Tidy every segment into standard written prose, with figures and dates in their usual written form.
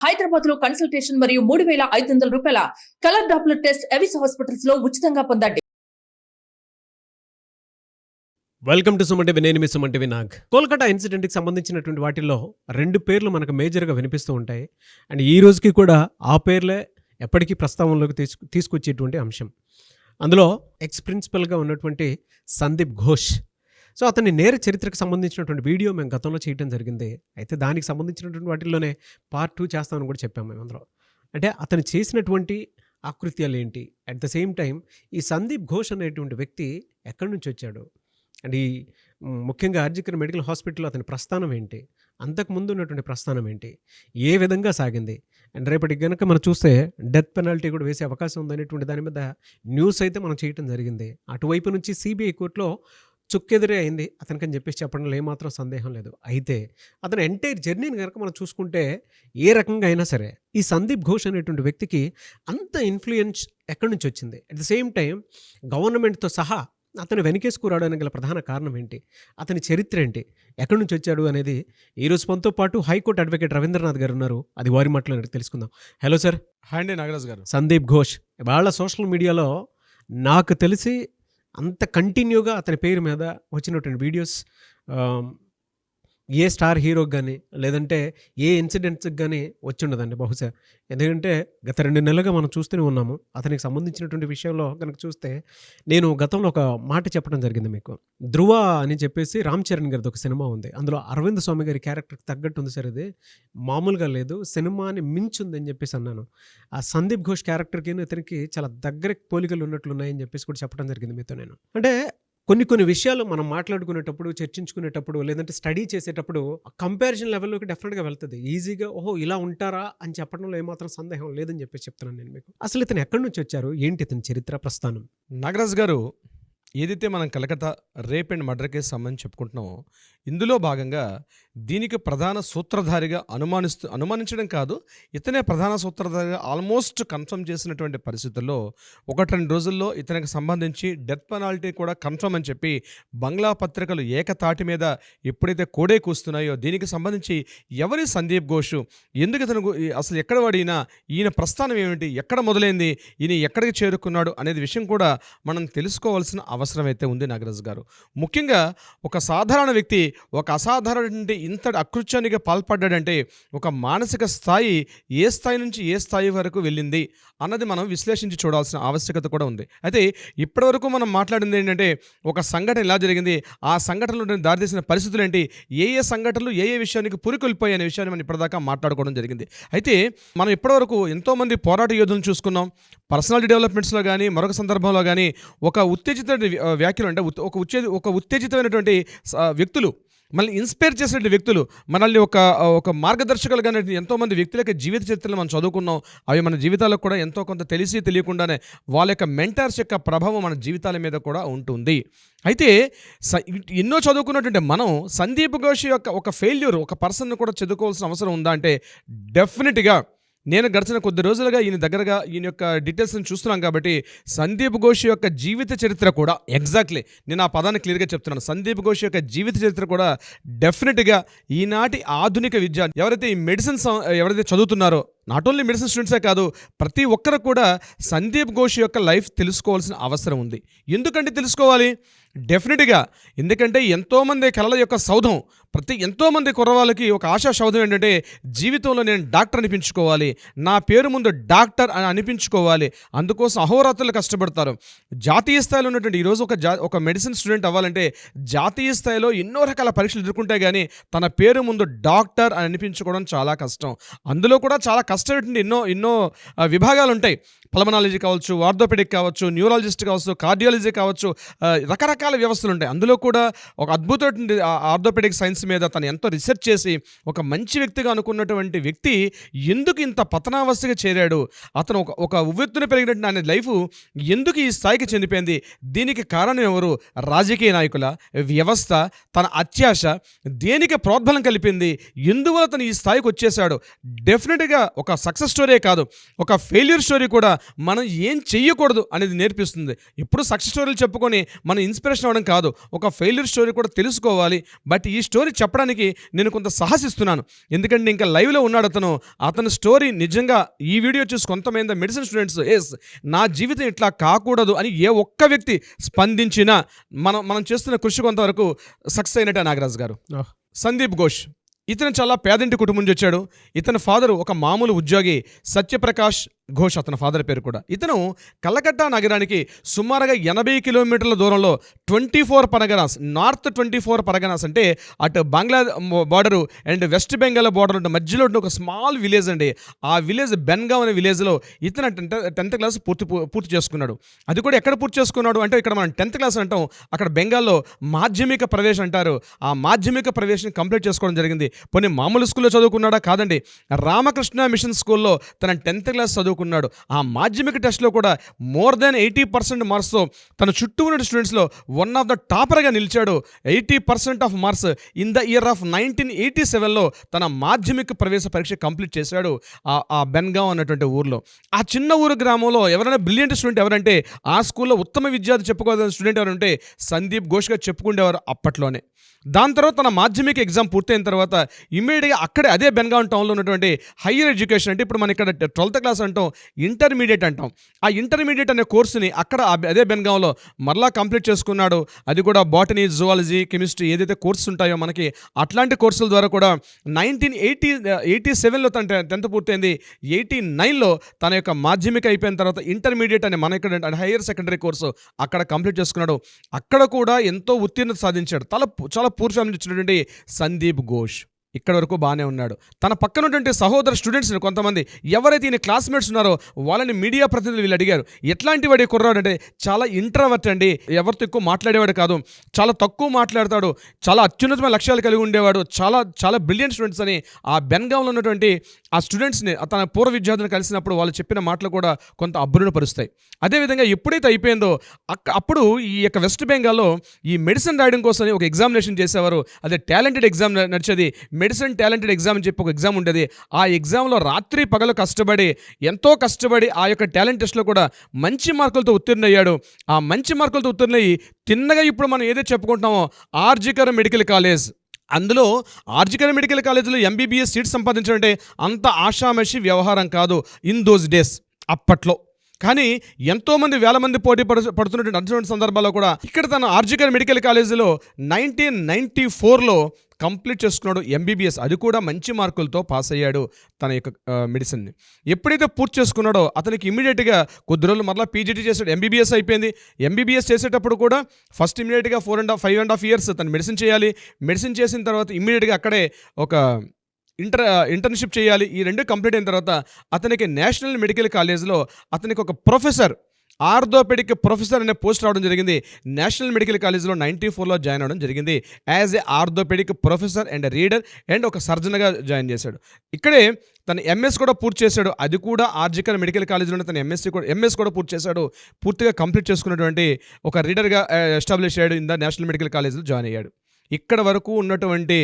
హైదరాబాద్ లో కన్సల్టేషన్ మరియు 3,500 రూపాయల colour Doppler test Avis hospitals లో ఉచితంగా పొందండి. Welcome to Suman TV. నేను మీ సుమన్ టీవీ నాగ్. కోల్కతా ఇన్సిడెంట్కి సంబంధించినటువంటి వాటిల్లో 2 పేర్లు మనకు మేజర్గా వినిపిస్తూ ఉంటాయి. అండ్ ఈ రోజుకి కూడా ఆ పేర్లే ఎప్పటికీ ప్రస్తావనలోకి తీసుకొచ్చేటువంటి అంశం. అందులో ఎక్స్ ప్రిన్సిపల్గా ఉన్నటువంటి సందీప్ ఘోష్. సో అతని నేర చరిత్రకు సంబంధించినటువంటి వీడియో మేము గతంలో చేయడం జరిగింది. అయితే దానికి సంబంధించినటువంటి వాటిల్లోనే పార్ట్ 2 చేస్తామని కూడా చెప్పాము మేము అందులో. అంటే అతను చేసినటువంటి ఆకృత్యాలు ఏంటి, అట్ ద సేమ్ టైం ఈ సందీప్ ఘోష్ అనేటువంటి వ్యక్తి ఎక్కడి నుంచి వచ్చాడు, అండ్ ఈ ముఖ్యంగా ఆర్జికర్ మెడికల్ హాస్పిటల్లో అతని ప్రస్థానం ఏంటి, అంతకుముందు ఉన్నటువంటి ప్రస్థానం ఏంటి, ఏ విధంగా సాగింది, అండ్ రేపటికి కనుక మనం చూస్తే డెత్ పెనాల్టీ కూడా వేసే అవకాశం ఉందనేటువంటి దాని మీద న్యూస్ అయితే మనం చేయడం జరిగింది. అటువైపు నుంచి సిబిఐ కోర్టులో చుక్కెదురే అయింది అతనికని చెప్పేసి చెప్పడంలో ఏమాత్రం సందేహం లేదు. అయితే అతని ఎంటైర్ జర్నీని కనుక మనం చూసుకుంటే ఏ రకంగా అయినా సరే ఈ సందీప్ ఘోష్ అనేటువంటి వ్యక్తికి అంత ఇన్ఫ్లుయెన్స్ ఎక్కడి నుంచి వచ్చింది, అట్ ద సేమ్ టైం గవర్నమెంట్తో సహా అతను వెనకేసుకురావడానికి గల ప్రధాన కారణం ఏంటి, అతని చరిత్ర ఏంటి, ఎక్కడి నుంచి వచ్చాడు అనేది ఈరోజు మనతో పాటు హైకోర్టు అడ్వకేట్ రవీంద్రనాథ్ గారు ఉన్నారు. అది వారి మాటలో తెలుసుకుందాం. Hello sir. హాయ్ అండి నాగరాజ్ గారు. సందీప్ ఘోష్ వాళ్ళ సోషల్ మీడియాలో నాకు తెలిసి అంత కంటిన్యూగా అతని పేరు మీద వచ్చినటువంటి వీడియోస్ ఏ స్టార్ హీరోకి కానీ లేదంటే ఏ ఇన్సిడెంట్స్కి కానీ వచ్చి ఉండదండి బహుశా. ఎందుకంటే గత 2 నెలలుగా మనం చూస్తూనే ఉన్నాము. అతనికి సంబంధించినటువంటి విషయంలో కనుక చూస్తే నేను గతంలో ఒక మాట చెప్పడం జరిగింది మీకు. ధృవ అని చెప్పేసి రామ్ చరణ్ గారిది ఒక సినిమా ఉంది. అందులో అరవింద్ స్వామి గారి క్యారెక్టర్కి తగ్గట్టు ఉంది సార్. ఇది మామూలుగా లేదు, సినిమాని మించుంది అని చెప్పేసి అన్నాను. ఆ సందీప్ ఘోష్ క్యారెక్టర్కి ఇతనికి చాలా దగ్గర పోలికలు ఉన్నట్లు ఉన్నాయని చెప్పేసి కూడా చెప్పడం జరిగింది మీతో నేను. అంటే కొన్ని విషయాలు మనం మాట్లాడుకునేటప్పుడు, చర్చించుకునేటప్పుడు, లేదంటే స్టడీ చేసేటప్పుడు కంపారిజన్ లెవెల్లోకి డెఫినెట్గా వెళ్తుంది. ఈజీగా ఓహో ఇలా ఉంటారా అని చెప్పడంలో ఏమాత్రం సందేహం లేదని చెప్పేసి చెప్తున్నాను నేను మీకు. అసలు ఇతను ఎక్కడి నుంచి వచ్చారు, ఏంటి ఇతని చరిత్ర ప్రస్థానం? నాగరాజ్ గారు, ఏదైతే మనం Calcutta rape and murder case సంబంధించి చెప్పుకుంటున్నామో ఇందులో భాగంగా దీనికి ప్రధాన సూత్రధారిగా అనుమానించడం కాదు, ఇతనే ప్రధాన సూత్రధారిగా ఆల్మోస్ట్ కన్ఫర్మ్ చేసినటువంటి పరిస్థితుల్లో 1-2 రోజుల్లో ఇతనికి సంబంధించి డెత్ పెనాల్టీ కూడా కన్ఫర్మ్ అని చెప్పి బంగ్లా పత్రికలు ఏకతాటి మీద ఎప్పుడైతే కోడే కూస్తున్నాయో దీనికి సంబంధించి ఎవరి సందీప్ ఘోష్, ఎందుకు ఇతను అసలు ఎక్కడ వాడినా, ఈయన ప్రస్థానం ఏమిటి, ఎక్కడ మొదలైంది, ఈయన ఎక్కడికి చేరుకున్నాడు అనేది విషయం కూడా మనం తెలుసుకోవాల్సిన అవసరం అయితే ఉంది నాగరాజ్ గారు. ముఖ్యంగా ఒక సాధారణ వ్యక్తి ఒక అసాధారణ ఇంతటి అకృత్యానికి పాల్పడ్డాడంటే ఒక మానసిక స్థాయి ఏ స్థాయి నుంచి ఏ స్థాయి వరకు వెళ్ళింది అన్నది మనం విశ్లేషించి చూడాల్సిన ఆవశ్యకత కూడా ఉంది. అయితే ఇప్పటివరకు మనం మాట్లాడింది ఏంటంటే ఒక సంఘటన ఎలా జరిగింది, ఆ సంఘటనలో దారితీసిన పరిస్థితులు ఏంటి, ఏ సంఘటనలు ఏ విషయానికి పురికొల్పోయాయి అనే విషయాన్ని మనం ఇప్పటిదాకా మాట్లాడుకోవడం జరిగింది. అయితే మనం ఇప్పటివరకు ఎంతోమంది పోరాట యోధులను చూసుకున్నాం. పర్సనాలిటీ డెవలప్మెంట్స్లో కానీ మరొక సందర్భంలో కానీ ఒక ఉత్తేజిత వ్యాఖ్యలు అంటే ఒక ఉత్తేజితమైనటువంటి వ్యక్తులు, మనల్ని ఇన్స్పైర్ చేసినటువంటి వ్యక్తులు, మనల్ని ఒక మార్గదర్శకులుగా ఎంతోమంది వ్యక్తుల యొక్క జీవిత చరిత్రలు మనం చదువుకున్నాం. అవి మన జీవితాలకు కూడా ఎంతో కొంత తెలిసి తెలియకుండానే వాళ్ళ యొక్క మెంటర్స్ యొక్క ప్రభావం మన జీవితాల మీద కూడా ఉంటుంది. అయితే ఎన్నో చదువుకున్నటువంటి మనం సందీప్ ఘోష్ యొక్క ఒక ఫెయిల్యూర్, ఒక పర్సన్ కూడా చదువుకోవాల్సిన అవసరం ఉందా అంటే డెఫినెట్గా నేను గడిచిన కొద్ది రోజులుగా ఈయన యొక్క డీటెయిల్స్ని చూస్తున్నాం కాబట్టి సందీప్ ఘోష్ యొక్క జీవిత చరిత్ర కూడా ఎగ్జాక్ట్లీ నేను ఆ పదాన్ని క్లియర్గా చెప్తున్నాను. సందీప్ ఘోష్ యొక్క జీవిత చరిత్ర కూడా డెఫినెట్గా ఈనాటి ఆధునిక విద్య ఎవరైతే ఈ మెడిసిన్స్ ఎవరైతే చదువుతున్నారో, నాట్ ఓన్లీ మెడిసిన్ స్టూడెంట్సే కాదు, ప్రతి ఒక్కరు కూడా సందీప్ ఘోష్ యొక్క లైఫ్ తెలుసుకోవాల్సిన అవసరం ఉంది. ఎందుకంటే తెలుసుకోవాలి డెఫినెట్గా, ఎందుకంటే ఎంతోమంది కళల యొక్క సౌధం, ఎంతోమంది కుర్రవాళ్ళకి ఒక ఆశా సౌధం ఏంటంటే జీవితంలో నేను డాక్టర్ అనిపించుకోవాలి, నా పేరు ముందు డాక్టర్ అని అనిపించుకోవాలి. అందుకోసం అహోరాత్రులు కష్టపడతారు. జాతీయ స్థాయిలో ఉన్నటువంటి ఈరోజు ఒక మెడిసిన్ స్టూడెంట్ అవ్వాలంటే జాతీయ స్థాయిలో ఎన్నో రకాల పరీక్షలు ఎదుర్కొంటే కానీ తన పేరు ముందు డాక్టర్ అని అనిపించుకోవడం చాలా కష్టం. అందులో కూడా చాలా కష్టమైనటువంటి ఎన్నో విభాగాలు ఉంటాయి. పల్మనాలజీ కావచ్చు, ఆర్థోపెడిక్ కావచ్చు, న్యూరాలజిస్ట్ కావచ్చు, కార్డియాలజీ కావచ్చు, రకరకాల వ్యవస్థలు ఉంటాయి. అందులో కూడా ఒక అద్భుతమైన ఆర్థోపెడిక్ సైన్స్ మీద తను ఎంతో రీసెర్చ్ చేసి ఒక మంచి వ్యక్తిగా అనుకున్నటువంటి వ్యక్తి ఎందుకు ఇంత పతనావస్థగా చేరాడు, అతను ఒక ఉవ్వెత్తున పెరిగినట్టు ఆయన లైఫ్ ఎందుకు ఈ స్థాయికి చెందిపోయింది, దీనికి కారణం ఎవరు, రాజకీయ నాయకుల, వ్యవస్థ, తన అత్యాశ, దేనికి ప్రోద్బలం కలిపింది, ఎందువల్ల తను ఈ స్థాయికి వచ్చేసాడు. డెఫినెట్గా ఒక సక్సెస్ స్టోరీ కాదు, ఒక ఫెయిల్యూర్ స్టోరీ కూడా మనం ఏం చెయ్యకూడదు అనేది నేర్పిస్తుంది. ఎప్పుడు సక్సెస్ స్టోరీలు చెప్పుకొని మనం ఇన్స్పిరేషన్ అవ్వడం కాదు, ఒక ఫెయిల్యూర్ స్టోరీ కూడా తెలుసుకోవాలి. బట్ ఈ స్టోరీ చెప్పడానికి నేను కొంత సాహసిస్తున్నాను, ఎందుకంటే ఇంకా లైవ్లో ఉన్నాడు అతను స్టోరీ నిజంగా ఈ వీడియో చూసి కొంతమంది మెడిసిన్ స్టూడెంట్స్ నా జీవితం ఇట్లా కాకూడదు అని ఏ ఒక్క వ్యక్తి స్పందించినా మనం చేస్తున్న కృషి కొంతవరకు సక్సెస్ అయినట్టే. నాగరాజ్ గారు, సందీప్ ఘోష్ ఇతను చాలా పేదింటి కుటుంబం నుంచి వచ్చాడు. ఇతని ఫాదరు ఒక మామూలు ఉద్యోగి, సత్యప్రకాష్ ఘోష్ అతని ఫాదర్ పేరు కూడా. ఇతను కలకత్తా నగరానికి సుమారుగా 80 కిలోమీటర్ల దూరంలో 24 పరగనాస్, నార్త్ 24 పరగనాస్ అంటే అటు Bangla border and West Bengal border ఉంటే మధ్యలో ఉన్న ఒక స్మాల్ విలేజ్ అండి. ఆ విలేజ్ బెన్గావ్ అనే విలేజ్లో ఇతను 10th క్లాస్ పూర్తి చేసుకున్నాడు. అది కూడా ఎక్కడ పూర్తి చేసుకున్నాడు అంటే ఇక్కడ మనం 10th క్లాస్ అంటాం, అక్కడ బెంగాల్లో మాధ్యమిక ప్రవేశం అంటారు. ఆ మాధ్యమిక ప్రవేశం కంప్లీట్ చేసుకోవడం జరిగింది. పోనీ మామూలు స్కూల్లో చదువుకున్నాడా? కాదండి, రామకృష్ణ మిషన్ స్కూల్లో తన 10th క్లాస్ చదువుకున్నాడు. ఆ మాధ్యమిక టెస్ట్లో కూడా మోర్ దాన్ 80% మార్క్స్తో తన చుట్టూ ఉన్న స్టూడెంట్స్లో వన్ ఆఫ్ ద టాపర్గా నిలిచాడు. 80% of marks in the year of 1987లో తన మాధ్యమిక ప్రవేశ పరీక్ష కంప్లీట్ చేశాడు ఆ బెన్గావ్ అన్నటువంటి ఊర్లో. ఆ చిన్న ఊరు గ్రామంలో ఎవరైనా బ్రిలియంట్ స్టూడెంట్ ఎవరంటే, ఆ స్కూల్లో ఉత్తమ విద్యార్థి చెప్పుకోవాల్సిన స్టూడెంట్ ఎవరంటే సందీప్ ఘోష్గా చెప్పుకుండేవారు అప్పట్లోనే. దాని తర్వాత తన మాధ్యమిక ఎగ్జామ్ పూర్తయిన తర్వాత ఇమ్మీడియట్గా అక్కడే అదే బెన్గావ్ టౌన్లో ఉన్నటువంటి హయ్యర్ ఎడ్యుకేషన్ అంటే ఇప్పుడు మన ఇక్కడ 12th క్లాస్ అంటాం, ఇంటర్మీడియట్ అంటాం. ఆ ఇంటర్మీడియట్ అనే కోర్సుని అక్కడ అదే బెన్గావ్లో మరలా కంప్లీట్ చేసుకున్నాడు. అది కూడా బాటనీ, జువాలజీ, కెమిస్ట్రీ ఏదైతే కోర్సెస్ ఉంటాయో మనకి అట్లాంటి కోర్సుల ద్వారా కూడా 1987లో తన 10th పూర్తయింది. 89లో తన యొక్క మాధ్యమిక అయిపోయిన తర్వాత ఇంటర్మీడియట్ అనే మన ఇక్కడ హైయర్ సెకండరీ కోర్సు అక్కడ కంప్లీట్ చేసుకున్నాడు. అక్కడ కూడా ఎంతో ఉత్తీర్ణత సాధించాడు. చాలా పూర్ ఫ్యామిలీ వచ్చినటువంటి సందీప్ ఘోష్ ఇక్కడ వరకు బాగానే ఉన్నాడు. తన పక్కన ఉన్నటువంటి సహోదర స్టూడెంట్స్ని కొంతమంది ఎవరైతే ఈయన క్లాస్మేట్స్ ఉన్నారో వాళ్ళని మీడియా ప్రతినిధులు వీళ్ళు అడిగారు, ఎట్లాంటి వాడి కుర్రాడు అంటే చాలా ఇంట్రావర్ట్ అండి, ఎవరితో ఎక్కువ మాట్లాడేవాడు కాదు, చాలా తక్కువ మాట్లాడతాడు, చాలా అత్యున్నతమైన లక్ష్యాలు కలిగి ఉండేవాడు, చాలా బ్రిలియంట్ స్టూడెంట్స్ అని ఆ బెన్గావ్లో ఉన్నటువంటి ఆ స్టూడెంట్స్ని తన పూర్వ విద్యార్థులను కలిసినప్పుడు వాళ్ళు చెప్పిన మాటలు కూడా కొంత అబ్బురును పరుస్తాయి. అదేవిధంగా ఎప్పుడైతే అయిపోయిందో అప్పుడు ఈ యొక్క వెస్ట్ బెంగాల్లో ఈ మెడిసిన్ రాయడం కోసం ఒక ఎగ్జామినేషన్ చేసేవారు. అదే టాలెంటెడ్ ఎగ్జామ్ నడిచేది, మెడిసిన్ టాలెంటెడ్ ఎగ్జామ్ అని చెప్పి ఒక ఎగ్జామ్ ఉండేది. ఆ ఎగ్జామ్లో రాత్రి పగలు ఎంతో కష్టపడి ఆ యొక్క టాలెంట్ టెస్ట్లో కూడా మంచి మార్కులతో ఉత్తీర్ణయ్యాడు. ఆ మంచి మార్కులతో ఉత్తీర్ణయ్యి తిన్నగా ఇప్పుడు మనం ఏదైతే చెప్పుకుంటున్నామో ఆర్జికర్ మెడికల్ కాలేజ్, అందులో ఆర్జికర్ మెడికల్ కాలేజీలో MBBS సీట్ సంపాదించడం అంటే అంత ఆషామాషి వ్యవహారం కాదు ఇన్ దోస్ డేస్ అప్పట్లో. కానీ ఎంతోమంది వేల మంది పోటీ పడుతున్నటువంటి అటువంటి సందర్భాల్లో కూడా ఇక్కడ తన ఆర్జికర్ మెడికల్ కాలేజీలో 1994లో కంప్లీట్ చేసుకున్నాడు MBBS. అది కూడా మంచి మార్కులతో పాస్ అయ్యాడు తన యొక్క మెడిసిన్ని. ఎప్పుడైతే పూర్తి చేసుకున్నాడో అతనికి ఇమీడియట్గా కొద్ది రోజులు మరలా PGT చేసాడు. MBBS అయిపోయింది. MBBS చేసేటప్పుడు కూడా ఫస్ట్ ఇమీడియట్గా 5.5 ఇయర్స్ తను మెడిసిన్ చేయాలి. మెడిసిన్ చేసిన తర్వాత ఇమీడియట్గా అక్కడే ఒక ఇంటర్న్షిప్ చేయాలి. ఈ రెండు కంప్లీట్ అయిన తర్వాత అతనికి నేషనల్ మెడికల్ కాలేజ్లో అతనికి ఒక ప్రొఫెసర్, ఆర్థోపెడిక్ ప్రొఫెసర్ అనే పోస్ట్ రావడం జరిగింది. నేషనల్ మెడికల్ కాలేజ్లో 94లో జాయిన్ అవ్వడం జరిగింది. As a orthopaedic professor and reader and ఒక సర్జన్గా జాయిన్ చేశాడు. ఇక్కడే తన MS కూడా పూర్తి చేశాడు. అది కూడా ఆర్జికర్ మెడికల్ కాలేజ్లోనే తన MS కూడా పూర్తి చేశాడు. పూర్తిగా కంప్లీట్ చేసుకున్నటువంటి ఒక రీడర్గా ఎస్టాబ్లిష్ అయ్యాడు. ఇన్ ద నేషనల్ మెడికల్ కాలేజ్లో జాయిన్ అయ్యాడు. ఇక్కడ వరకు ఉన్నటువంటి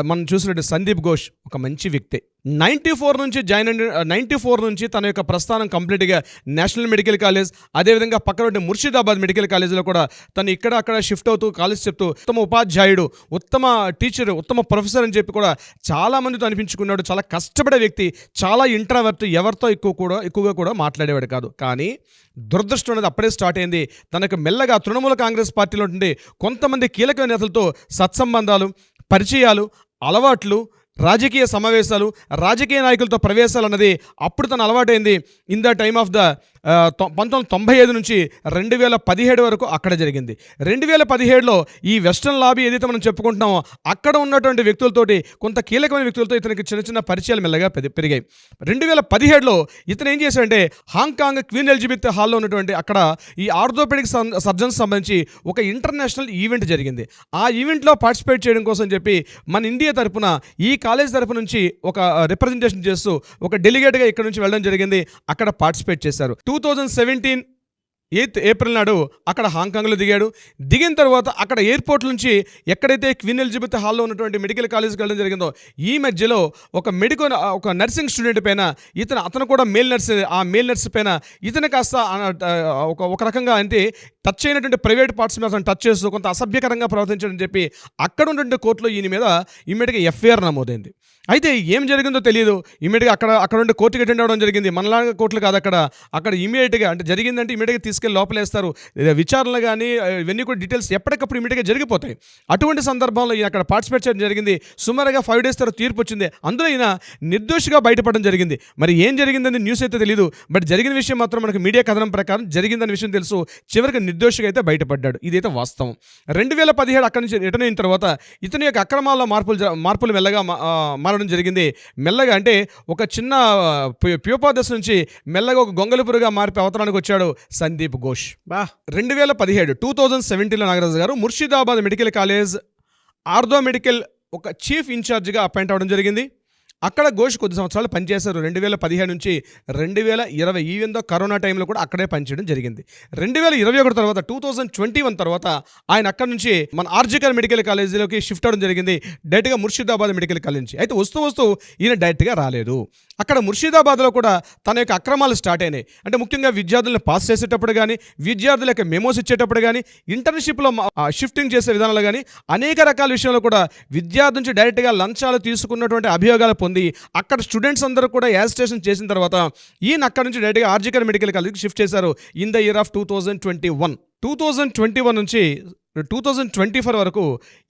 మనం చూసినట్టు సందీప్ ఘోష్ ఒక మంచి వ్యక్తి. 94 నుంచి తన యొక్క ప్రస్థానం కంప్లీట్గా నేషనల్ మెడికల్ కాలేజ్, అదేవిధంగా పక్కన ముర్షిదాబాద్ మెడికల్ కాలేజీలో కూడా తను అక్కడ షిఫ్ట్ అవుతూ కాలేజ్ చెప్తూ ఉత్తమ ఉపాధ్యాయుడు, ఉత్తమ టీచర్, ఉత్తమ ప్రొఫెసర్ అని చెప్పి కూడా చాలామందితో అనిపించుకున్నాడు. చాలా కష్టపడే వ్యక్తి, చాలా ఇంట్రావర్ట్, ఎవరితో ఎక్కువగా కూడా మాట్లాడేవాడు కాదు. కానీ దురదృష్టం అనేది అప్పుడే స్టార్ట్ అయింది. తనకు మెల్లగా తృణమూల కాంగ్రెస్ పార్టీలో ఉండే కొంతమంది కీలక నేతలతో సత్సంబంధాలు, పరిచయాలు, అలవాట్లు, రాజకీయ సమావేశాలు, రాజకీయ నాయకులతో ప్రవేశాలు అన్నది అప్పుడు తన అలవాటైంది. In the time of the 1995 నుంచి 2017 వరకు అక్కడ జరిగింది. 2017లో ఈ వెస్టర్న్ లాబీ ఏదైతే మనం చెప్పుకుంటున్నామో అక్కడ ఉన్నటువంటి వ్యక్తులతోటి, కొంత కీలకమైన వ్యక్తులతో ఇతనికి చిన్న పరిచయాలు మెల్లగా పెరిగాయి. 2017లో ఇతను ఏం చేశాడంటే హాంకాంగ్ క్వీన్ ఎలిజబెత్ హాల్లో ఉన్నటువంటి అక్కడ ఈ ఆర్థోపెడిక్ సర్జన్స్ సంబంధించి ఒక ఇంటర్నేషనల్ ఈవెంట్ జరిగింది. ఆ ఈవెంట్లో పార్టిసిపేట్ చేయడం కోసం చెప్పి మన ఇండియా తరపున ఈ కాలేజ్ తరపు నుంచి ఒక రిప్రజెంటేషన్ చేస్తూ ఒక డెలిగేట్గా ఇక్కడ నుంచి వెళ్ళడం జరిగింది. అక్కడ పార్టిసిపేట్ చేశారు. 2017 8th ఏప్రిల్ నాడు అక్కడ హాంకాంగ్లో దిగాడు. దిగిన తర్వాత అక్కడ ఎయిర్పోర్ట్ నుంచి ఎక్కడైతే క్వీన్ ఎలిజబెత్ హాల్లో ఉన్నటువంటి మెడికల్ కాలేజ్కి వెళ్ళడం జరిగిందో ఈ మధ్యలో ఒక నర్సింగ్ స్టూడెంట్ పైన అతను కూడా మేల్ నర్స్ పైన ఇతను కాస్త ఒక రకంగా అంటే టచ్ అయినటువంటి ప్రైవేట్ పార్ట్స్ మీద అతను టచ్ చేస్తూ కొంత అసభ్యకరంగా ప్రవర్తించడం చెప్పి అక్కడ ఉన్నటువంటి కోర్టులో ఈయన మీద ఇమ్మీడియట్గా ఎఫ్ఐఆర్ నమోదైంది. అయితే ఏం జరిగిందో తెలియదు. ఇమీడియట్గా అక్కడ ఉండి కోర్టుకి అటెండ్ అవ్వడం జరిగింది. మనలాగా కోర్టులు కాదు, అక్కడ ఇమీడియట్గా అంటే జరిగిందంటే ఇమీడియట్గా తీసుకెళ్ళి లోపలేస్తారు. విచారణలు కానీ ఇవన్నీ కూడా డీటెయిల్స్ ఎప్పటికప్పుడు ఇమీడియట్గా జరిగిపోతాయి. అటువంటి సందర్భంలో ఈయన అక్కడ పార్టిసిపేట్ చేయడం జరిగింది. సుమారుగా 5 days తర్వాత తీర్పు వచ్చింది. అందులో ఈయన నిర్దోషిగా బయటపడడం జరిగింది. మరి ఏం జరిగిందని న్యూస్ అయితే తెలియదు, బట్ జరిగిన విషయం మాత్రం మనకు మీడియా కథనం ప్రకారం జరిగిందన్న విషయం తెలుసు. చివరికి నిర్దోషిగా అయితే బయటపడ్డాడు. ఇదైతే వాస్తవం. 2017 అక్కడి నుంచి రిటర్న్ అయిన తర్వాత ఇతని యొక్క అక్రమాల్లో మార్పులు మెల్లగా మారడం జరిగింది. మెల్లగా అంటే ఒక చిన్న ప్యూపా దశ నుంచి మెల్లగా ఒక గొంగళపురుగా మారిపోయి అవతరానికి వచ్చాడు సందీప్ ఘోష్. 2017 నాగరాజు గారు Murshidabad medical college ortho medical ఒక చీఫ్ ఇన్ఛార్జిగా అపాయింట్ అవ్వడం జరిగింది. అక్కడ ఘోష్ కొద్ది సంవత్సరాలు పనిచేశారు. 2015 నుంచి 2020 ఈవెందో కరోనా టైంలో కూడా అక్కడే పనిచేయడం జరిగింది. 2021 తర్వాత 2021 తర్వాత ఆయన అక్కడ నుంచి మన ఆర్జికర్ మెడికల్ కాలేజీలోకి షిఫ్ట్ అవ్వడం జరిగింది, డైరెక్ట్గా ముర్షిదాబాద్ మెడికల్ కాలేజ్ నుంచి. అయితే వస్తూ ఈయన డైరెక్ట్గా రాలేదు. అక్కడ ముర్షిదాబాద్లో కూడా తన యొక్క అక్రమాలు స్టార్ట్ అయినాయి. అంటే ముఖ్యంగా విద్యార్థులను పాస్ చేసేటప్పుడు కానీ, విద్యార్థుల యొక్క మెమోస్ ఇచ్చేటప్పుడు కానీ, ఇంటర్న్షిప్లో షిఫ్టింగ్ చేసే విధానాలు కానీ అనేక రకాల విషయంలో కూడా విద్యార్థి నుంచి డైరెక్ట్గా లంచాలు తీసుకున్నటువంటి అభియోగాలు పొంది అక్కడ స్టూడెంట్స్ అందరూ కూడా యాజిటేషన్ చేసిన తర్వాత ఈయన అక్కడ నుంచి డైరెక్ట్గా ఆర్జికర్ మెడికల్ కాలేజ్కి షిఫ్ట్ చేశారు ఇన్ ద ఇయర్ ఆఫ్ 2021 నుంచి 2024 వరకు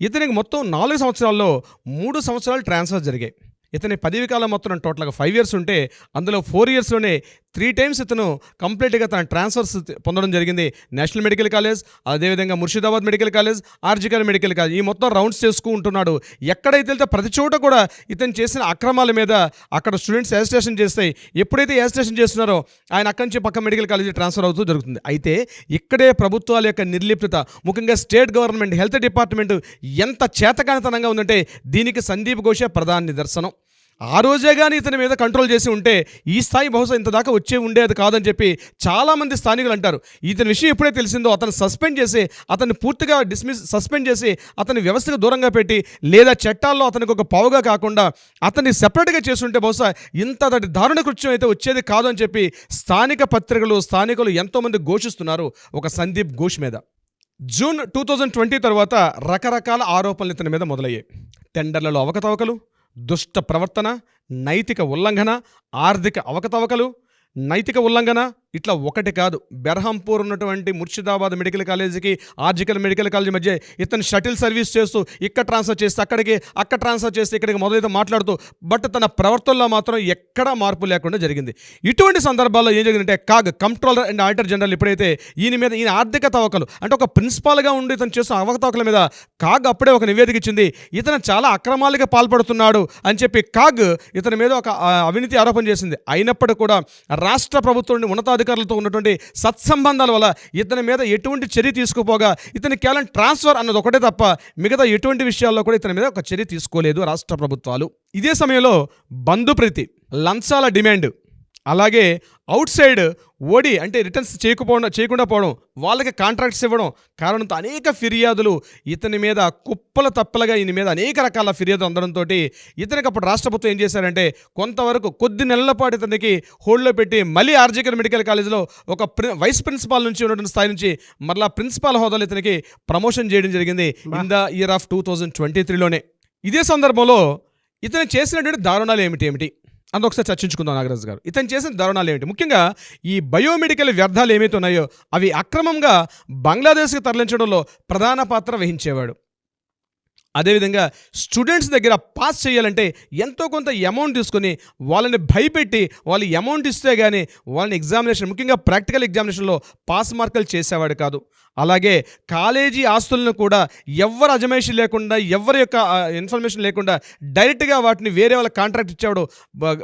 ఇతనికి మొత్తం 4 సంవత్సరాల్లో 3 సంవత్సరాలు ట్రాన్స్ఫర్ జరిగాయి. ఇతని పదవి కాలం మొత్తం టోటల్గా 5 years ఉంటే అందులో 4 yearsలోనే 3 times ఇతను కంప్లీట్గా తన ట్రాన్స్ఫర్స్ పొందడం జరిగింది. నేషనల్ మెడికల్ కాలేజ్, అదేవిధంగా Murshidabad medical college, RG Kar medical college, ఈ మొత్తం రౌండ్స్ చేసుకుంటున్నాడు. ఎక్కడైతే వెళ్తే ప్రతి చోట కూడా ఇతను చేసిన అక్రమాల మీద అక్కడ స్టూడెంట్స్ యాజిటేషన్ చేస్తాయి. ఎప్పుడైతే యాజిటేషన్ చేస్తున్నారో ఆయన అక్కడి నుంచి పక్క మెడికల్ కాలేజీ ట్రాన్స్ఫర్ అవుతూ జరుగుతుంది. అయితే ఇక్కడే ప్రభుత్వాల యొక్క నిర్లిప్తత, ముఖ్యంగా స్టేట్ గవర్నమెంట్ హెల్త్ డిపార్ట్మెంట్ ఎంత చేతకానితనంగా ఉందంటే దీనికి సందీప్ ఘోషే ప్రధాన నిదర్శనం. ఆ రోజే కానీ ఇతని మీద కంట్రోల్ చేసి ఉంటే ఈ స్థాయి బహుశా ఇంత దాకా వచ్చే ఉండేది కాదని చెప్పి చాలామంది స్థానికులు అంటారు. ఇతని విషయం ఎప్పుడే తెలిసిందో అతను సస్పెండ్ చేసి, అతన్ని పూర్తిగా సస్పెండ్ చేసి అతని వ్యవస్థకు దూరంగా పెట్టి, లేదా చట్టాల్లో అతనికి ఒక పావుగా కాకుండా అతన్ని సెపరేట్గా చేస్తుంటే బహుశా ఇంత దారుణ కృత్యం అయితే వచ్చేది కాదు అని చెప్పి స్థానిక స్థానికులు ఎంతోమంది ఘోషిస్తున్నారు ఒక సందీప్ ఘోష్ మీద. జూన్ 2020 తర్వాత రకరకాల ఆరోపణలు ఇతని మీద మొదలయ్యాయి. టెండర్లలో అవకతవకలు, దుష్ట ప్రవర్తన, నైతిక ఉల్లంఘన, ఆర్థిక అవకతవకలు, నైతిక ఉల్లంఘన, ఇట్లా ఒకటి కాదు. బెర్హంపూర్ ఉన్నటువంటి ముర్షిదాబాద్ మెడికల్ కాలేజీకి ఆర్జికల్ మెడికల్ కాలేజీ మధ్య ఇతను షటిల్ సర్వీస్ చేస్తూ ఇక్కడ ట్రాన్స్ఫర్ చేస్తే అక్కడ ట్రాన్స్ఫర్ చేస్తే ఇక్కడికి మొదలైతే మాట్లాడుతూ, బట్ తన ప్రవర్తనలో మాత్రం ఎక్కడా మార్పు లేకుండా జరిగింది. ఇటువంటి సందర్భాల్లో ఏం జరిగిందంటే CAG comptroller and auditor general ఎప్పుడైతే ఈయన ఆర్థిక తవకలు అంటే ఒక ప్రిన్సిపాల్గా ఉండి ఇతను చేస్తున్న అవకతవకల మీద కాగ్ అప్పుడే ఒక నివేదిక ఇచ్చింది. ఇతను చాలా అక్రమాలుగా పాల్పడుతున్నాడు అని చెప్పి కాగ్ ఇతని మీద ఒక అవినీతి ఆరోపణ చేసింది. అయినప్పటికీ కూడా రాష్ట్ర ప్రభుత్వం ఉన్నతాధికారులతో ఉన్నటువంటి సత్సంబంధాల వల్ల ఇతని మీద ఎటువంటి చర్య తీసుకుపోగా ఇతని కేవలం ట్రాన్స్ఫర్ అన్నది ఒకటే తప్ప మిగతా ఎటువంటి విషయాల్లో కూడా ఇతని మీద ఒక చర్య తీసుకోలేదు రాష్ట్ర ప్రభుత్వాలు. ఇదే సమయంలో బంధుప్రీతి, లంచాల డిమాండ్, అలాగే అవుట్ సైడ్ ఓడి అంటే రిటర్న్స్ చేయకుండా పోవడం, వాళ్ళకి కాంట్రాక్ట్స్ ఇవ్వడం కారణంతో అనేక ఫిర్యాదులు ఇతని మీద కుప్పల తప్పలుగా ఈయన మీద అనేక రకాల ఫిర్యాదులు అందడంతో ఇతనికి అప్పుడు రాష్ట్ర ప్రభుత్వం ఏం చేశారంటే కొంతవరకు కొద్ది నెలల పాటు ఇతనికి హోల్డ్లో పెట్టి మళ్ళీ ఆర్జికర్ మెడికల్ కాలేజీలో ఒక వైస్ ప్రిన్సిపాల్ నుంచి ఉన్నటువంటి స్థాయి నుంచి మళ్ళీ ప్రిన్సిపాల్ హోదాలో ఇతనికి ప్రమోషన్ చేయడం జరిగింది ఇన్ ద ఇయర్ ఆఫ్ 2023లోనే. ఇదే సందర్భంలో ఇతను చేసినటువంటి దారుణాలు ఏమిటి ఒకసారి చర్చించుకుందాం నాగరాజు గారు. ఇతను చేసిన దారుణాలు ఏమిటి? ముఖ్యంగా ఈ బయోమెడికల్ వ్యర్థాలు ఏమైతే ఉన్నాయో అవి అక్రమంగా బంగ్లాదేశ్కి తరలించడంలో ప్రధాన పాత్ర వహించేవాడు. అదేవిధంగా స్టూడెంట్స్ దగ్గర పాస్ చేయాలంటే ఎంతో కొంత అమౌంట్ తీసుకొని వాళ్ళని భయపెట్టి వాళ్ళు అమౌంట్ ఇస్తే కానీ వాళ్ళని ఎగ్జామినేషన్, ముఖ్యంగా ప్రాక్టికల్ ఎగ్జామినేషన్లో పాస్ మార్కులు చేసేవాడు కాదు. అలాగే కాలేజీ ఆస్తులను కూడా ఎవరు అజమాయిషీ లేకుండా ఎవరి యొక్క ఇన్ఫర్మేషన్ లేకుండా డైరెక్ట్గా వాటిని వేరే వాళ్ళ కాంట్రాక్ట్ ఇచ్చేవాడు.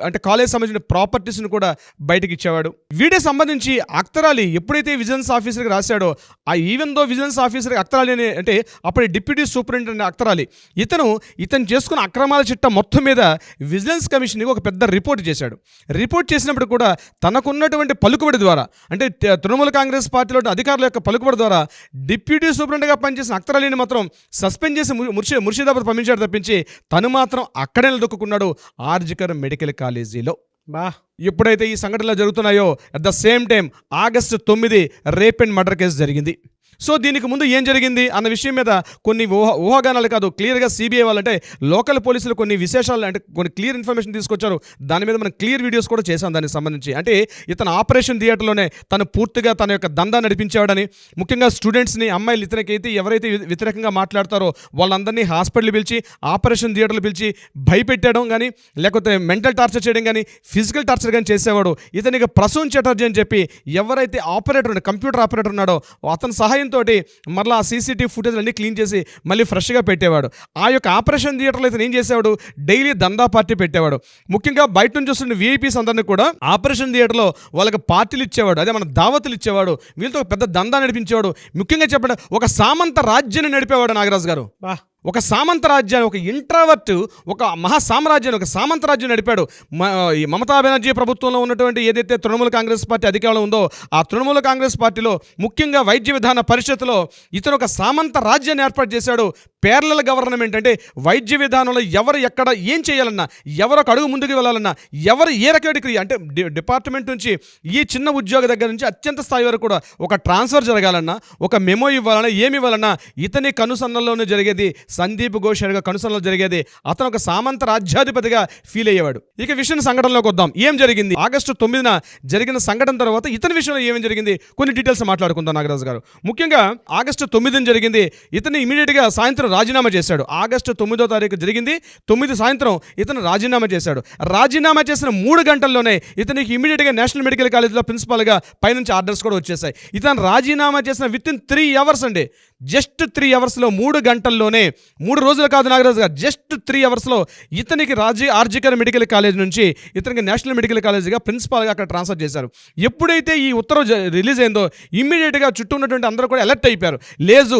అంటే కాలేజ్ సంబంధించిన ప్రాపర్టీస్ని కూడా బయటకు ఇచ్చేవాడు. వీటికి సంబంధించి అఖ్తర్ అలీ ఎప్పుడైతే విజిలెన్స్ ఆఫీసర్కి రాశాడో, ఆ even though vigilance officer Akhtar Ali అంటే అప్పుడు డిప్యూటీ సూపరింటెండెంట్ అఖ్తర్ అలీ, ఇతను చేసుకున్న అక్రమాల చిట్టా మొత్తం మీద విజిలెన్స్ కమిషన్కి ఒక పెద్ద రిపోర్ట్ చేశాడు. రిపోర్ట్ చేసినప్పుడు కూడా తనకున్నటువంటి పలుకుబడి ద్వారా, అంటే తృణమూల కాంగ్రెస్ పార్టీలో అధికారుల యొక్క పలుకుబడి ద్వారా డిప్యూటీ సూపరింటెండెంట్గా పనిచేసిన అఖ్తర్ అలీని మాత్రం సస్పెండ్ చేసి ముర్షిదాబాద్ పంపించాడు తప్పించి తను మాత్రం అక్కడే నిలదొక్కున్నాడు ఆర్జికర్ మెడికల్ కాలేజీలో. ఎప్పుడైతే ఈ సంఘటనలు జరుగుతున్నాయో at the same time August 9 rape and murder case జరిగింది. సో దీనికి ముందు ఏం జరిగింది అన్న విషయం మీద కొన్ని ఊహాగానాలు కాదు, క్లియర్గా సిబిఐ వాళ్ళంటే లోకల్ పోలీసులు కొన్ని విశేషాలు, అంటే కొన్ని క్లియర్ ఇన్ఫర్మేషన్ తీసుకొచ్చారు. దాని మీద మనం క్లియర్ వీడియోస్ కూడా చేశాం దానికి సంబంధించి. అంటే ఇతను ఆపరేషన్ థియేటర్లోనే తను పూర్తిగా తన యొక్క దందా నడిపించేవాడని, ముఖ్యంగా స్టూడెంట్స్ని, అమ్మాయిలు ఇతనికైతే ఎవరైతే వ్యతిరేకంగా మాట్లాడతారో వాళ్ళందరినీ హాస్పిటల్ పిలిచి, ఆపరేషన్ థియేటర్లు పిలిచి భయపెట్టడం కానీ, లేకపోతే మెంటల్ టార్చర్ చేయడం కానీ, ఫిజికల్ టార్చర్ కానీ చేసేవాడు. ఇతనికి ప్రసూన్ చటర్జీ అని చెప్పి ఎవరైతే ఆపరేటర్, కంప్యూటర్ ఆపరేటర్ ఉన్నాడో అతని సహాయంతో మరలా సీసీటీవీ ఫుటేజ్ అన్ని క్లీన్ చేసి మళ్ళీ ఫ్రెష్గా పెట్టేవాడు. ఆ యొక్క ఆపరేషన్ థియేటర్లో అయితే ఏం చేసేవాడు, డైలీ దందా పార్టీ పెట్టేవాడు. ముఖ్యంగా బయట నుంచి వస్తున్న వీఐపీస్ అందరినీ కూడా ఆపరేషన్ థియేటర్లో వాళ్ళకి పార్టీలు ఇచ్చేవాడు, అదే మన దావతులు ఇచ్చేవాడు. వీళ్ళతో ఒక పెద్ద దందా నడిపించేవాడు. ముఖ్యంగా చెప్పండి, ఒక సామంత రాజ్యాన్ని నడిపేవాడు నాగరాజు గారు. ఒక సామంత రాజ్యాన్ని, ఒక ఇంట్రావర్ట్, ఒక మహా సామ్రాజ్యాన్ని, ఒక సామంత రాజ్యం నడిపాడు. ఈ మమతా బెనర్జీ ప్రభుత్వంలో ఉన్నటువంటి ఏదైతే తృణమూల కాంగ్రెస్ పార్టీ అధికారంలో ఉందో ఆ తృణమూల కాంగ్రెస్ పార్టీలో ముఖ్యంగా వైద్య విధాన పరిషత్తులో ఇతను ఒక సామంత రాజ్యాన్ని ఏర్పాటు చేశాడు. పేర్లల గవర్నమెంట్ అంటే వైద్య విధానంలో ఎవరు ఎక్కడ ఏం చేయాలన్నా, ఎవరు ఒక అడుగు ముందుకు వెళ్ళాలన్నా, ఎవరు ఏ రకమైన డిగ్రీ, అంటే డిపార్ట్మెంట్ నుంచి ఈ చిన్న ఉద్యోగ దగ్గర నుంచి అత్యంత స్థాయి వరకు కూడా ఒక ట్రాన్స్ఫర్ జరగాలన్నా, ఒక మెమో ఇవ్వాలన్నా, ఏమి ఇవ్వాలన్నా ఇతని కనుసన్నల్లోనే జరిగేది. సందీప్ ఘోష్ కనుసన్నలో జరిగేది. అతను ఒక సామంత రాజ్యాధిపతిగా ఫీల్ అయ్యేవాడు. ఇక విషయం సంఘటనలోకి వద్దాం. ఏం జరిగింది August 9 జరిగిన సంఘటన తర్వాత ఇతని విషయంలో ఏమేం జరిగింది కొన్ని డీటెయిల్స్ మాట్లాడుకుందాం నాగరాజు గారు. ముఖ్యంగా August 9 జరిగింది. ఇతను ఇమీడియట్గా సాయంత్రం రాజీనామా చేశాడు. August 9 జరిగింది. 9 సాయంత్రం ఇతను రాజీనామా చేశాడు. రాజీనామా చేసిన 3 గంటల్లోనే ఇతనికి ఇమీడియట్గా నేషనల్ మెడికల్ కాలేజ్లో ప్రిన్సిపాల్గా పైనుంచి ఆర్డర్స్ కూడా వచ్చేసాయి. ఇతను రాజీనామా చేసిన విత్ ఇన్ 3 అవర్స్ అండి, జస్ట్ 3 అవర్స్లో, 3 గంటల్లోనే, 3 రోజులు కాదు నాగరాజు గారు, జస్ట్ 3 అవర్స్లో ఇతనికి ఆర్జికర్ మెడికల్ కాలేజ్ నుంచి ఇతనికి నేషనల్ మెడికల్ కాలేజ్గా ప్రిన్సిపాల్గా అక్కడ ట్రాన్స్ఫర్ చేశారు. ఎప్పుడైతే ఈ ఉత్తర్వు రిలీజ్ అయిందో ఇమ్మీడియట్గా చుట్టూ ఉన్నటువంటి అందరూ కూడా అలర్ట్ అయిపోయారు. లేదు,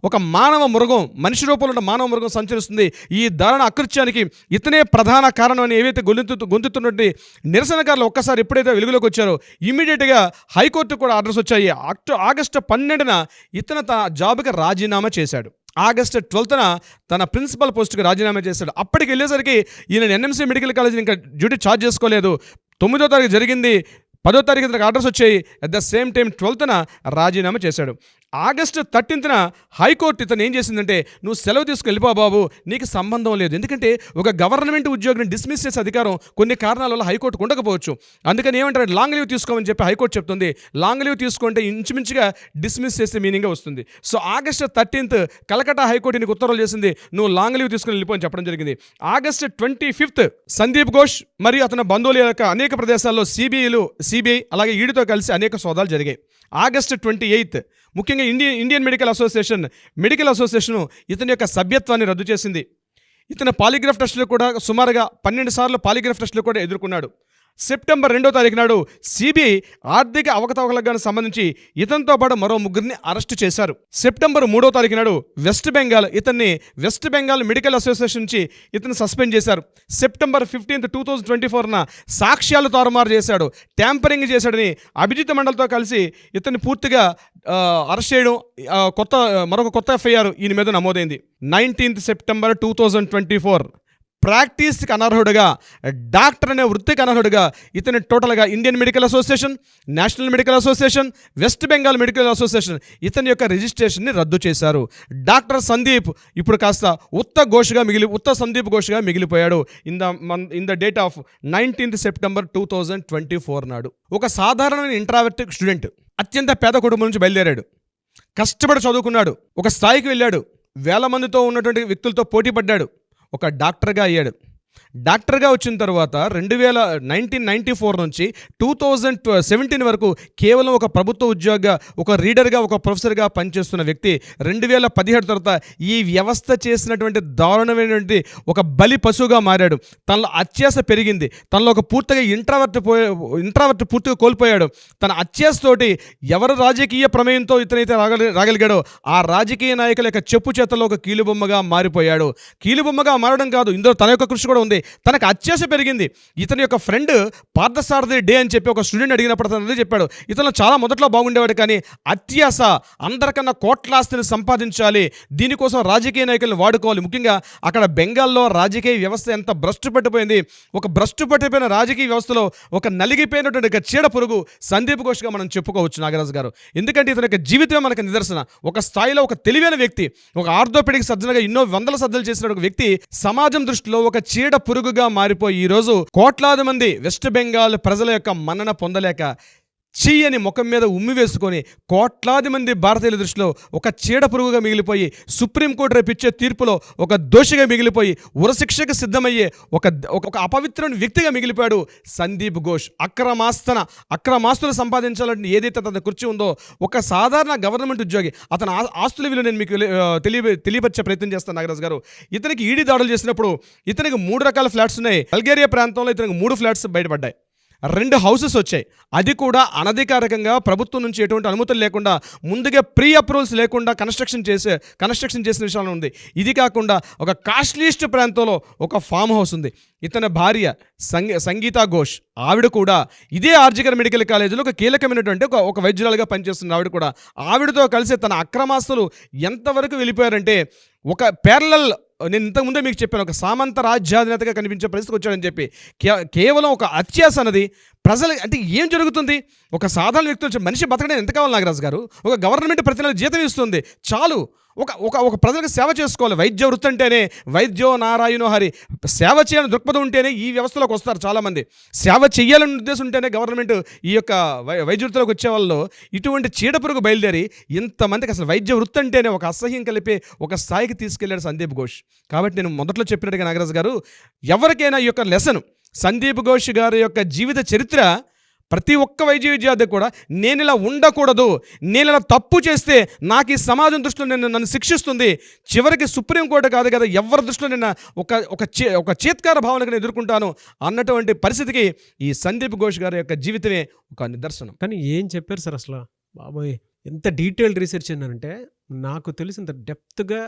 ఒక మానవ మృగం, మనిషి రూపంలో ఉన్న మానవ మృగం సంచరిస్తుంది, ఈ దారుణ అకృత్యానికి ఇతనే ప్రధాన కారణం అని ఏవైతే గొంతుతున్నటువంటి నిరసనకారులు ఒక్కసారి ఎప్పుడైతే వెలుగులోకి వచ్చారో ఇమ్మీడియట్గా హైకోర్టు కూడా ఆర్డర్స్ వచ్చాయి. August 12 ఇతను తన జాబ్కి రాజీనామా చేశాడు. August 12 తన ప్రిన్సిపల్ పోస్ట్కి రాజీనామా చేశాడు. అప్పటికి వెళ్ళేసరికి ఈయన ఎన్ఎంసీ మెడికల్ కాలేజీని ఇంకా డ్యూటీ ఛార్జ్ చేసుకోలేదు. 9వ తారీఖు జరిగింది, 10వ తారీఖు ఇతనికి ఆర్డర్స్ వచ్చాయి. అట్ ద సేమ్ టైం 12న రాజీనామా చేశాడు. August 13 హైకోర్టు ఇతను ఏం చేసిందంటే, నువ్వు సెలవు తీసుకు వెళ్ళిపో బాబు, నీకు సంబంధం లేదు. ఎందుకంటే ఒక గవర్నమెంట్ ఉద్యోగిని డిస్మిస్ చేసే అధికారం కొన్ని కారణాల వల్ల హైకోర్టుకు ఉండకపోవచ్చు. అందుకని ఏమంటారు, లాంగ్ లీవ్ తీసుకోమని చెప్పి హైకోర్టు చెప్తుంది. లాంగ్ లీవ్ తీసుకుంటే ఇంచుమించుగా డిస్మిస్ చేసే మీనింగ్గా వస్తుంది. సో August 13 కలకట్టా హైకోర్టు నీకు ఉత్తర్వులు చేసింది, నువ్వు లాంగ్ లీవ్ తీసుకుని వెళ్ళిపో అని చెప్పడం జరిగింది. August 25 సందీప్ ఘోష్ మరియు అతని బంధువుల యొక్క అనేక ప్రదేశాల్లో సిబిఐ అలాగే ఈడీతో కలిసి అనేక సోదాలు జరిగాయి. August 28 ముఖ్యంగా ఇండియన్ మెడికల్ అసోసియేషన్ ఇతని యొక్క సభ్యత్వాన్ని రద్దు చేసింది. ఇతను పాలిగ్రాఫ్ టెస్టులు కూడా సుమారుగా 12 సార్లు పాలిగ్రాఫ్ టెస్టులు కూడా ఎదుర్కొన్నాడు. September 2 నాడు సిబిఐ ఆర్థిక అవకతవకలకు సంబంధించి ఇతనితో పాటు మరో 3 అరెస్టు చేశారు. September 3 నాడు వెస్ట్ బెంగాల్ మెడికల్ అసోసియేషన్ నుంచి ఇతను సస్పెండ్ చేశారు. September 15, 2024 సాక్ష్యాలు తారుమారు చేశాడు, ట్యాంపరింగ్ చేశాడని అభిజిత్ మండల్తో కలిసి ఇతన్ని పూర్తిగా అరెస్ట్ చేయడం, మరొక కొత్త ఎఫ్ఐఆర్ ఈయన మీద నమోదైంది. 19th September 2024 ప్రాక్టీస్కి అనర్హుడుగా, డాక్టర్ అనే వృత్తికి అనర్హుడుగా ఇతని టోటల్గా Indian medical association, national medical association, west Bengal medical association ఇతని యొక్క రిజిస్ట్రేషన్ని రద్దు చేశారు. డాక్టర్ సందీప్ ఇప్పుడు కాస్త ఉత్త సందీప్ ఘోష్గా మిగిలిపోయాడు. In the date of 19th September 2024 నాడు ఒక సాధారణమైన ఇంట్రావర్ట్ స్టూడెంట్ అత్యంత పేద కుటుంబం నుంచి బయలుదేరాడు, కష్టపడి చదువుకున్నాడు, ఒక స్థాయికి వెళ్ళాడు, వేల మందితో ఉన్నటువంటి వ్యక్తులతో పోటీ పడ్డాడు, ఒక డాక్టర్గా అయ్యాడు. డాక్టర్గా వచ్చిన తర్వాత 1994 నుంచి 2017 వరకు కేవలం ఒక ప్రభుత్వ ఉద్యోగిగా, ఒక రీడర్గా, ఒక ప్రొఫెసర్గా పనిచేస్తున్న వ్యక్తి 2017 తర్వాత ఈ వ్యవస్థ చేసినటువంటి దారుణమైనటువంటి ఒక బలి పశువుగా మారాడు. తనలో అత్యాశ పెరిగింది, తనలో ఒక పూర్తిగా ఇంట్రావర్ట్ పూర్తిగా కోల్పోయాడు. తన అత్యాశతోటి ఎవరు రాజకీయ ప్రమేయంతో ఇతనైతే రాగలిగాడో ఆ రాజకీయ నాయకుల యొక్క చెప్పు చేతల్లో ఒక కీలుబొమ్మగా మారిపోయాడు. కీలుబొమ్మగా మారడం కాదు, ఇందులో తన యొక్క కృషి కూడా ఉంది. తనకు అత్యాశ పెరిగింది. ఇతని యొక్క ఫ్రెండ్ పార్థసారథి డే అని చెప్పి ఒక స్టూడెంట్ అడిగినప్పుడు అతను అదే చెప్పాడు. ఇతను చాలా మొదట్లో బాగుండేవాడు, కానీ అత్యాశ, అందరికన్నా కోట్ల ఆస్తిని సంపాదించాలి, దీనికోసం రాజకీయ నాయకులను వాడుకోవాలి. ముఖ్యంగా అక్కడ బెంగాల్లో రాజకీయ వ్యవస్థ ఎంత భ్రష్టు పట్టిపోయింది. ఒక భ్రష్టు పట్టిపోయిన రాజకీయ వ్యవస్థలో ఒక నలిగిపోయినటువంటి ఒక చీడ పురుగు సందీప్ ఘోష్గా మనం చెప్పుకోవచ్చు నాగరాజు గారు. ఎందుకంటే ఇతని యొక్క జీవితమే మనకు నిదర్శన. ఒక స్థాయిలో ఒక తెలివైన వ్యక్తి, ఒక ఆర్థోపెడిక్ సర్జన్గా ఎన్నో వందల సర్జరీలు చేసిన ఒక వ్యక్తి సమాజం దృష్టిలో ఒక చీడ పురుగుగా మారిపోయి ఈరోజు కోట్లాది మంది వెస్ట్ బెంగాల్ ప్రజల యొక్క మన్నన పొందలేక చీయని ముఖం మీద ఉమ్మి వేసుకొని కోట్లాది మంది భారతీయుల దృష్టిలో ఒక చీడ పురుగుగా మిగిలిపోయి సుప్రీంకోర్టు రేపిచ్చే తీర్పులో ఒక దోషిగా మిగిలిపోయి ఉరశిక్షకు సిద్ధమయ్యే ఒక అపవిత్రమైన వ్యక్తిగా మిగిలిపోయాడు సందీప్ ఘోష్. అక్రమాస్తులు సంపాదించాలంటే ఏదైతే తన కుర్చీ ఉందో, ఒక సాధారణ గవర్నమెంట్ ఉద్యోగి, అతని ఆస్తుల విలువ నేను మీకు తెలియపరిచే ప్రయత్నం చేస్తాను నాగరాజు గారు. ఇతనికి ఈడీ దాడులు చేసినప్పుడు ఇతనికి 3 రకాల ఫ్లాట్స్ ఉన్నాయి. బల్గేరియా ప్రాంతంలో ఇతనికి 3 ఫ్లాట్స్ బయటపడ్డాయి, 2 హౌసెస్ వచ్చాయి. అది కూడా అనధికారికంగా ప్రభుత్వం నుంచి ఎటువంటి అనుమతులు లేకుండా, ముందుగా ప్రీ అప్రూవల్స్ లేకుండా కన్స్ట్రక్షన్ చేసిన విషయంలో ఉంది. ఇది కాకుండా ఒక కాస్ట్లీస్ట్ ప్రాంతంలో ఒక ఫామ్ హౌస్ ఉంది. ఇతని భార్య సంగీతా ఘోష్, ఆవిడ కూడా ఇదే ఆర్జికర్ మెడికల్ కాలేజీలో ఒక కీలకమైనటువంటి ఒక వైద్యురాలుగా పనిచేస్తుంది. ఆవిడ కూడా ఆవిడతో కలిసి తన అక్రమాస్తులు ఎంతవరకు వెళ్ళిపోయారంటే, ఒక ప్యారలల్, నేను ఇంతకుముందే మీకు చెప్పాను, ఒక సామంత రాజ్యాధినేతగా కనిపించే పరిస్థితికి వచ్చాడని చెప్పి కేవలం ఒక అత్యాశ అన్నది ప్రజలు అంటే ఏం జరుగుతుంది? ఒక సాధారణ వ్యక్తులు మనిషి బతకడం ఎంత కావాలి నాగరాజు గారు? ఒక గవర్నమెంట్ ప్రతి నెల జీతం ఇస్తుంది, చాలు. ఒక ప్రజలకు సేవ చేసుకోవాలి. వైద్య వృత్తి అంటేనే వైద్యో నారాయణో హరి, సేవ చేయాలని దృక్పథం ఉంటేనే ఈ వ్యవస్థలోకి వస్తారు చాలామంది. సేవ చేయాలని ఉద్దేశం ఉంటేనే గవర్నమెంట్ ఈ యొక్క వైద్య వృత్తిలోకి వచ్చే వాళ్ళు ఇటువంటి చీడపురుగు బయలుదేరి ఇంతమందికి అసలు వైద్య వృత్తి అంటేనే ఒక అసహ్యం కలిపి ఒక స్థాయికి తీసుకెళ్లాడు సందీప్ ఘోష్. కాబట్టి నేను మొదట్లో చెప్పినట్టుగా నాగరాజు గారు, ఎవరికైనా ఈ యొక్క లెసన్, సందీప్ ఘోష్ గారి యొక్క జీవిత చరిత్ర ప్రతి ఒక్క వైద్య విద్యార్థి కూడా, నేను ఇలా ఉండకూడదు, నేను ఇలా తప్పు చేస్తే నాకు ఈ సమాజం దృష్టిలో నన్ను శిక్షిస్తుంది, చివరికి సుప్రీంకోర్టు కాదు కదా ఎవరి దృష్టిలో నేను ఒక చేత్కార భావనకు ఎదుర్కొంటాను అన్నటువంటి పరిస్థితికి ఈ సందీప్ ఘోష్ గారి యొక్క జీవితమే ఒక నిదర్శనం. కానీ ఏం చెప్పారు సార్ అసలు? బాబోయ్, ఎంత డీటెయిల్డ్ రీసెర్చ్ ఏంటంటే, నాకు తెలిసినంత డెప్త్గా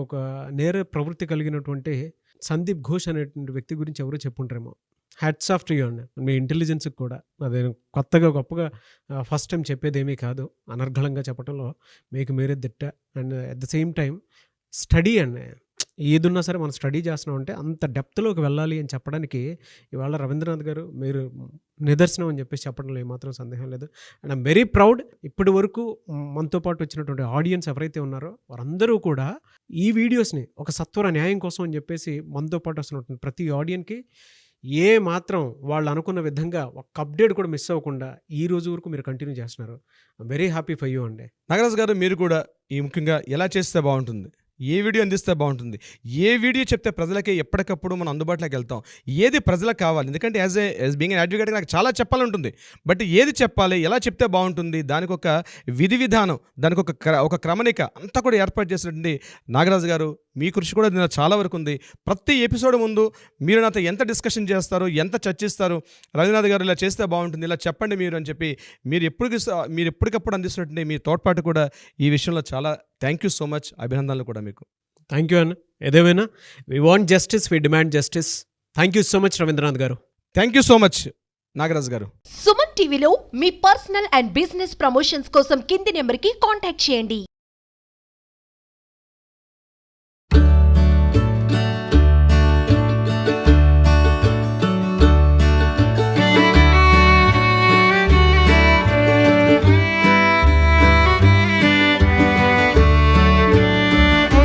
ఒక నేర ప్రవృత్తి కలిగినటువంటి సందీప్ ఘోష్ అనేటువంటి వ్యక్తి గురించి ఎవరో చెప్పుంటారేమో. హ్యాట్స్ ఆఫ్ టు యూ అండి, మీ ఇంటెలిజెన్స్కి కూడా. అదే గొప్పగా ఫస్ట్ టైం చెప్పేది ఏమీ కాదు, అనర్గళంగా చెప్పడంలో మీకు మీరే దిట్ట. And at the same time study అండి, ఏదున్నా సరే మనం స్టడీ చేస్తున్నాం అంటే అంత డెప్త్లోకి వెళ్ళాలి అని చెప్పడానికి ఇవాళ రవీంద్రనాథ్ గారు మీరు నిదర్శనం అని చెప్పేసి చెప్పడంలో ఏమాత్రం సందేహం లేదు. And I'm very proud. ఇప్పటి వరకు మనతో పాటు వచ్చినటువంటి ఆడియన్స్ ఎవరైతే ఉన్నారో వారందరూ కూడా ఈ వీడియోస్ని ఒక సత్వర న్యాయం కోసం అని చెప్పేసి మనతో పాటు వస్తున్నటువంటి ప్రతి ఆడియన్కి ఏ మాత్రం వాళ్ళు అనుకున్న విధంగా ఒక అప్డేట్ కూడా మిస్ అవ్వకుండా ఈ రోజు వరకు మీరు కంటిన్యూ చేస్తున్నారు. వెరీ హ్యాపీ ఫర్ యూ అండి. నాగరాజు గారు, మీరు కూడా ఈ ముఖ్యంగా ఎలా చేస్తే బాగుంటుంది, ఏ వీడియో అందిస్తే బాగుంటుంది, ఏ వీడియో చెప్తే ప్రజలకి ఎప్పటికప్పుడు మనం అందుబాటులోకి వెళ్తాం, ఏది ప్రజలకు కావాలి. ఎందుకంటే యాజ్ బీయింగ్ అన్ అడ్వకేట్ నాకు చాలా చెప్పాలంటుంది, బట్ ఏది చెప్పాలి, ఎలా చెప్తే బాగుంటుంది, దానికి ఒక విధి విధానం, దానికి ఒక క్రమణిక అంతా కూడా ఏర్పాటు చేసినటువంటి నాగరాజు గారు, మీ కృషి కూడా దీనిలో చాలా వరకు ఉంది. ప్రతి ఎపిసోడ్ ముందు మీరు నాతో ఎంత డిస్కషన్ చేస్తారు, ఎంత చర్చిస్తారు, రవీంద్రనాథ్ గారు ఇలా చేస్తే బాగుంటుంది, ఇలా చెప్పండి మీరు అని చెప్పి మీరు ఎప్పటికప్పుడు అందిస్తున్నటువంటి మీ తోడ్పాటు కూడా ఈ విషయంలో చాలా థ్యాంక్ యూ సో మచ్. అభినందనలు కూడా మీకు. థ్యాంక్ యూ అన్న. ఏదేమైనా we want justice, we demand justice. Thank you so much Rabindranath garu. Thank you so much Nagaraju garu. Suman టీవీలో మీ పర్సనల్ అండ్ బిజినెస్ ప్రమోషన్స్ కోసం కింది నెంబర్కి కాంటాక్ట్ చేయండి.